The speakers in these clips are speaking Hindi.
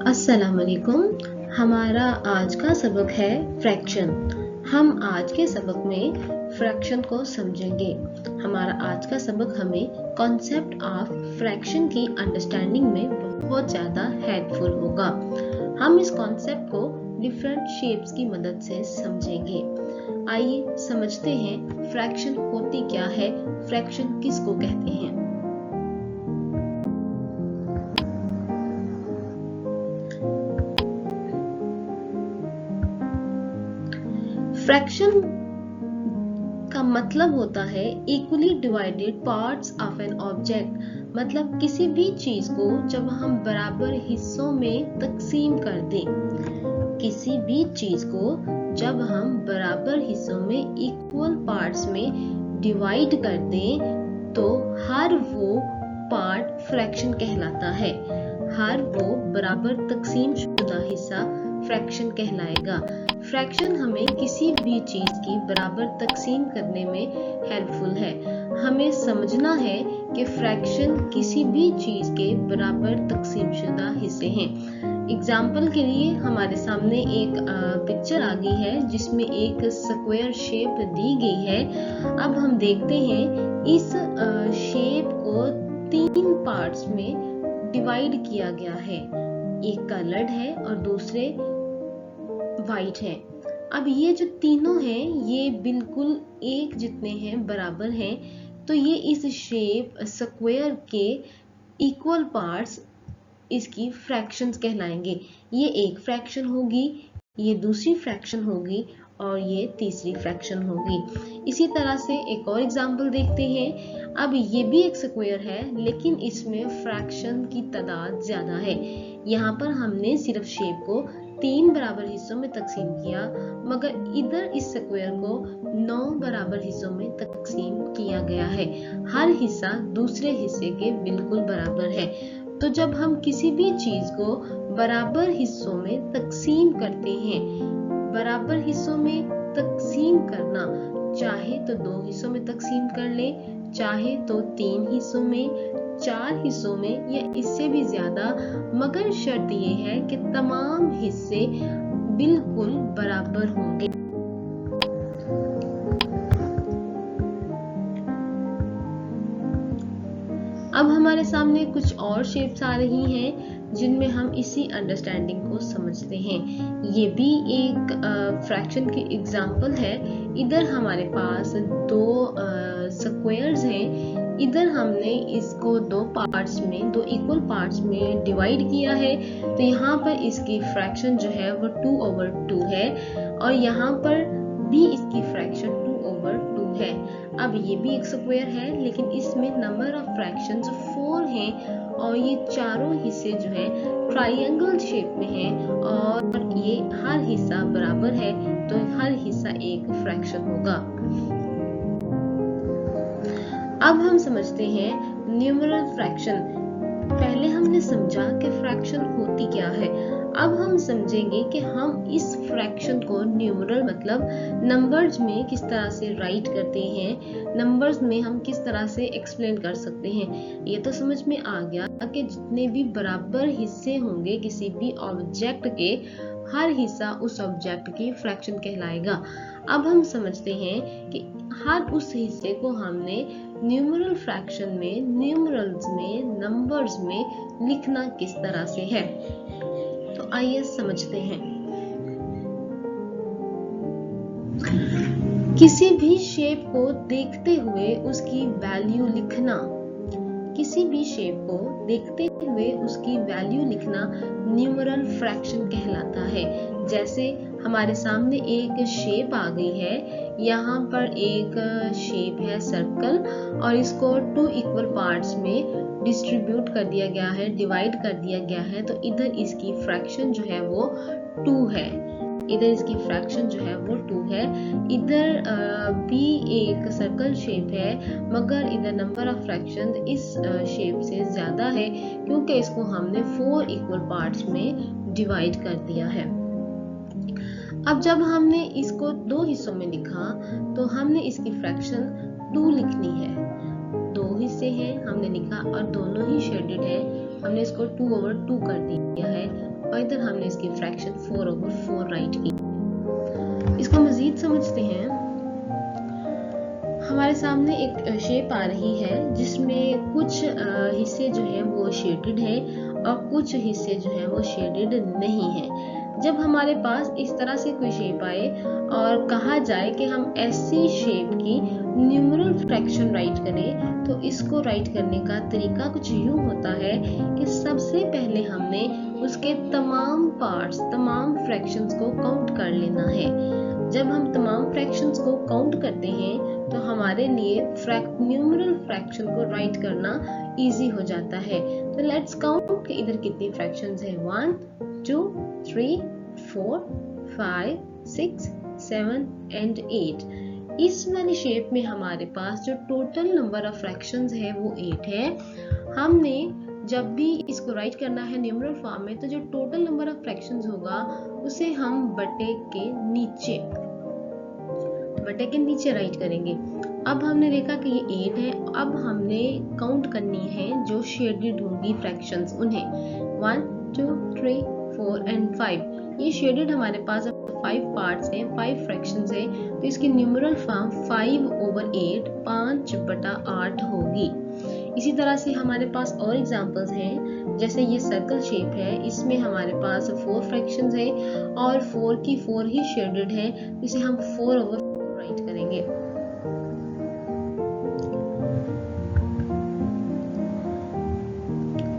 अस्सलाम वालेकुम। हमारा आज का सबक है फ्रैक्शन। हम आज के सबक में फ्रैक्शन को समझेंगे। हमारा आज का सबक हमें कॉन्सेप्ट ऑफ फ्रैक्शन की अंडरस्टैंडिंग में बहुत ज़्यादा हेल्पफुल होगा। हम इस कॉन्सेप्ट को डिफरेंट शेप्स की मदद से समझेंगे। आइए समझते हैं फ्रैक्शन होती क्या है, फ्रैक्शन किसको कहते हैं। फ्रैक्शन का मतलब होता है equally divided parts of an object. मतलब किसी भी चीज को जब हम बराबर हिस्सों में तकसीम कर दें, किसी भी चीज को जब हम बराबर हिस्सों में इक्वल पार्ट्स में डिवाइड कर दें तो हर वो पार्ट फ्रैक्शन कहलाता है। हर वो बराबर तकसीम शुदा हिस्सा फ्रैक्शन कहलाएगा। फ्रैक्शन हमें किसी भी चीज की बराबर तकसीम करने में हेल्पफुल है। हमें समझना है कि फ्रैक्शन किसी भी चीज के बराबर तकसीम शुदा हिस्से हैं। एग्जाम्पल के लिए हमारे सामने एक पिक्चर आ गई है जिसमें एक स्क्वायर शेप दी गई है। अब हम देखते हैं इस शेप को 3 पार्ट्स में डिवाइड किया गया है। एक कलर्ड है और दूसरे वाइट है। अब ये जो तीनों हैं ये बिल्कुल एक जितने हैं, बराबर हैं, तो ये इस शेप स्क्वायर के इक्वल पार्ट्स इसकी फ्रैक्शंस कहलाएंगे। ये एक फ्रैक्शन होगी, ये दूसरी फ्रैक्शन होगी और ये तीसरी फ्रैक्शन होगी। इसी तरह से एक और एग्जांपल देखते हैं। अब ये भी एक स्क्वायर है लेकिन इसमें फ्रैक्शन की तादाद ज्यादा है। यहाँ पर हमने सिर्फ शेप को 3 बराबर हिस्सों में तकसीम किया, मगर इधर इस स्क्वायर को 9 बराबर हिस्सों में तकसीम किया गया है। हर हिस्सा दूसरे हिस्से के बिल्कुल बराबर है। तो जब हम किसी भी चीज को बराबर हिस्सों में तकसीम करते हैं, बराबर हिस्सों में तकसीम करना, चाहे तो 2 हिस्सों में तकसीम कर ले, चाहे तो 3 हिस्सों में, 4 हिस्सों में या इससे भी ज्यादा, मगर शर्त ये है कि तमाम हिस्से बिल्कुल बराबर होंगे। अब हमारे सामने कुछ और शेप्स आ रही हैं जिनमें हम इसी अंडरस्टैंडिंग को समझते हैं। ये भी एक फ्रैक्शन की एग्जांपल है। इधर हमारे पास 2 स्क्वायर्स हैं। इधर हमने इसको 2 पार्ट्स में, 2 इक्वल पार्ट्स में डिवाइड किया है। तो यहाँ पर इसकी फ्रैक्शन जो है वो 2/2 है और यहाँ पर भी इसकी फ्रैक्शन 2/2 है। अब ये भी एक स्क्वायर है लेकिन इसमें नंबर ऑफ फ्रैक्शंस 4 हैं और ये चारों हिस्से जो हैं ट्रायंगल शेप में हैं और ये हर हिस्सा बराबर है, तो हर हिस्सा एक फ्रैक्शन होगा। अब हम समझते हैं न्यूमरल फ्रैक्शन। पहले हमने समझा कि फ्रैक्शन होती क्या है। अब हम समझेंगे कि हम इस फ्रैक्शन को न्यूमरल मतलब नंबर्स में किस तरह से राइट करते हैं, नंबर्स में हम किस तरह से एक्सप्लेन कर सकते हैं। ये तो समझ में आ गया कि जितने भी बराबर हिस्से होंगे किसी भी ऑब्जेक्ट के, हर हिस्सा उस ऑब्जेक्ट की फ्रैक्शन कहलाएगा। अब हम समझते हैं कि हर उस हिस्से को हमने न्यूमरल फ्रैक्शन में, न्यूमरल्स में, नंबर्स में लिखना किस तरह से है। तो आइए समझते हैं। किसी भी शेप को देखते हुए उसकी वैल्यू लिखना, किसी भी शेप को देखते हुए उसकी वैल्यू लिखना न्यूमरल फ्रैक्शन कहलाता है। जैसे हमारे सामने एक शेप आ गई है। यहाँ पर एक शेप है सर्कल और इसको 2 इक्वल पार्ट्स में डिस्ट्रीब्यूट कर दिया गया है, डिवाइड कर दिया गया है। तो इधर इसकी फ्रैक्शन जो है वो 2 है। इधर इसकी फ्रैक्शन जो है वो 2 है। इधर भी एक सर्कल शेप है मगर इधर नंबर ऑफ फ्रैक्शन इस शेप से ज्यादा है क्योंकि इसको हमने 4 इक्वल पार्ट्स में डिवाइड कर दिया है। अब जब हमने इसको 2 हिस्सों में लिखा तो हमने इसकी फ्रैक्शन 2 लिखनी है। 2 हिस्से हैं हमने लिखा और दोनों ही शेडेड है, हमने इसको 2/2 कर दिया है और इधर हमने इसकी फ्रैक्शन 4/4 राइट की। इसको मजीद समझते हैं। हमारे सामने एक शेप आ रही है जिसमें कुछ हिस्से जो है वो शेडेड है और कुछ हिस्से जो है वो शेडेड नहीं है। जब हमारे पास इस तरह से कोई शेप आए और कहा जाए कि हम ऐसी शेप की न्यूमरल फ्रैक्शन राइट करें, तो इसको राइट करने का तरीका कुछ यूं होता है कि सबसे पहले हमने उसके तमाम पार्ट्स, तमाम फ्रैक्शंस को काउंट कर लेना है। जब हम तमाम फ्रैक्शंस को काउंट करते हैं तो हमारे लिए न्यूमरल फ्रैक्शन को राइट करना इजी हो जाता है। तो लेट्स काउंट कि इधर कितनी फ्रैक्शंस हैं। 1 2 3 4 5 6 7 एंड 8। इस वाली शेप में हमारे पास जो टोटल नंबर ऑफ फ्रैक्शंस है वो 8 है। हमने जब भी इसको राइट करना है न्यूमरल फॉर्म में, तो जो टोटल नंबर ऑफ फ्रैक्शंस होगा उसे हम बटे के नीचे राइट करेंगे। अब हमने देखा कि ये 8 है। अब हमने काउंट करनी है जो शेडेड होंगी फ्रैक्शंस, उन्हें 1 2 3 4 एंड 5। ये शेडेड हमारे पास 5 पार्ट्स हैं, 5 फ्रैक्शंस हैं, तो इसकी न्यूमरल फॉर्म 5/8 5/8 होगी। इसी तरह से हमारे पास और एग्जांपल्स हैं, जैसे ये सर्कल शेप है, इसमें हमारे पास 4 फ्रैक्शंस हैं और 4 की 4 ही शेडेड है, इसे हम 4/4 राइट करेंगे।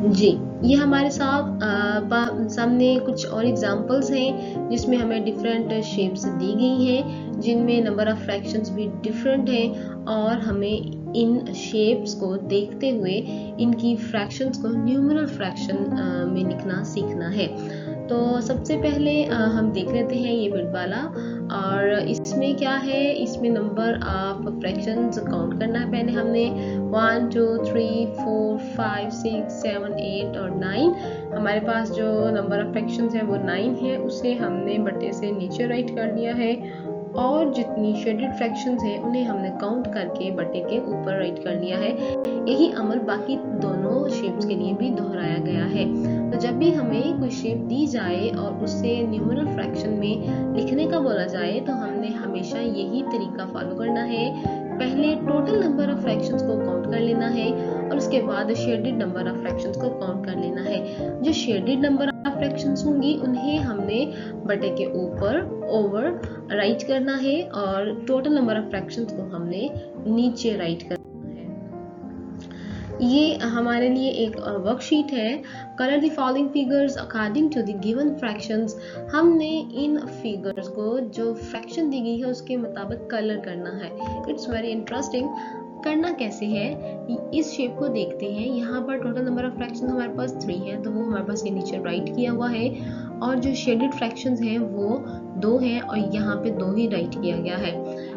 जी, ये हमारे सामने कुछ और एग्जांपल्स हैं जिसमें हमें डिफरेंट शेप्स दी गई हैं, जिनमें नंबर ऑफ फ्रैक्शंस भी डिफरेंट हैं और हमें इन शेप्स को देखते हुए इनकी फ्रैक्शंस को न्यूमरल फ्रैक्शन में लिखना सीखना है। तो सबसे पहले हम देख लेते हैं ये मिड वाला, और इसमें क्या है, इसमें नंबर ऑफ फ्रैक्शंस काउंट करना है पहले हमने। 1 2 3 4 5 6 7 8 और 9। हमारे पास जो नंबर ऑफ फ्रैक्शंस है वो 9 है, उसे हमने बटे से नीचे राइट कर दिया है, और जितनी शेडेड फ्रैक्शंस हैं उन्हें हमने काउंट करके बटे के ऊपर राइट कर लिया है। यही अमल बाकी दोनों शेप्स के लिए भी दोहराया गया है। तो जब भी हमें कोई शेप दी जाए और उसे न्यूमरल फ्रैक्शन में लिखने का बोला जाए, तो हमने हमेशा यही तरीका फॉलो करना है। पहले टोटल नंबर ऑफ फ्रैक्शंस को काउंट कर लेना है और उसके बाद शेडेड नंबर ऑफ फ्रैक्शंस को काउंट कर लेना है। जो शेडेड नंबर ऑफ फ्रैक्शंस होंगी उन्हें हमने बटे के ऊपर ओवर राइट करना है और टोटल नंबर ऑफ फ्रैक्शंस को हमने नीचे राइट करना है। ये हमारे लिए एक वर्कशीट है। Colour the following figures according to the given fractions. हमने इन फिगर्स को जो फ्रैक्शन दी गई है उसके मुताबिक कलर करना है। It's very interesting. करना कैसे है, इस शेप को देखते हैं। यहाँ पर टोटल नंबर ऑफ फ्रैक्शन हमारे पास 3 है, तो वो हमारे पास ये नीचे राइट किया हुआ है, और जो शेडेड फ्रैक्शंस हैं वो 2 हैं और यहाँ पे 2 ही राइट किया गया है।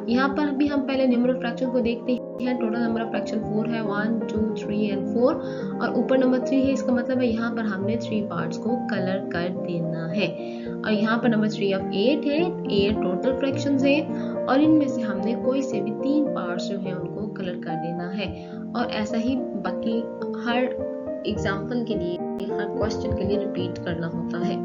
यहाँ पर भी हम पहले न्यूमरल फ्रैक्शन को देखते हैं। टोटल नंबर ऑफ फ्रैक्शन 4 है, 1 2 3 एंड 4, और ऊपर नंबर 3 है। इसका मतलब है यहाँ पर हमने 3 पार्ट्स को कलर कर देना है। और यहाँ पर नंबर 3 ऑफ 8 है, 8 टोटल फ्रैक्शंस है, और इनमें से हमने कोई से भी 3 पार्ट्स जो है उनको कलर कर देना है। और ऐसा ही बाकी हर एग्जाम्पल के लिए, हर क्वेश्चन के लिए रिपीट करना होता है।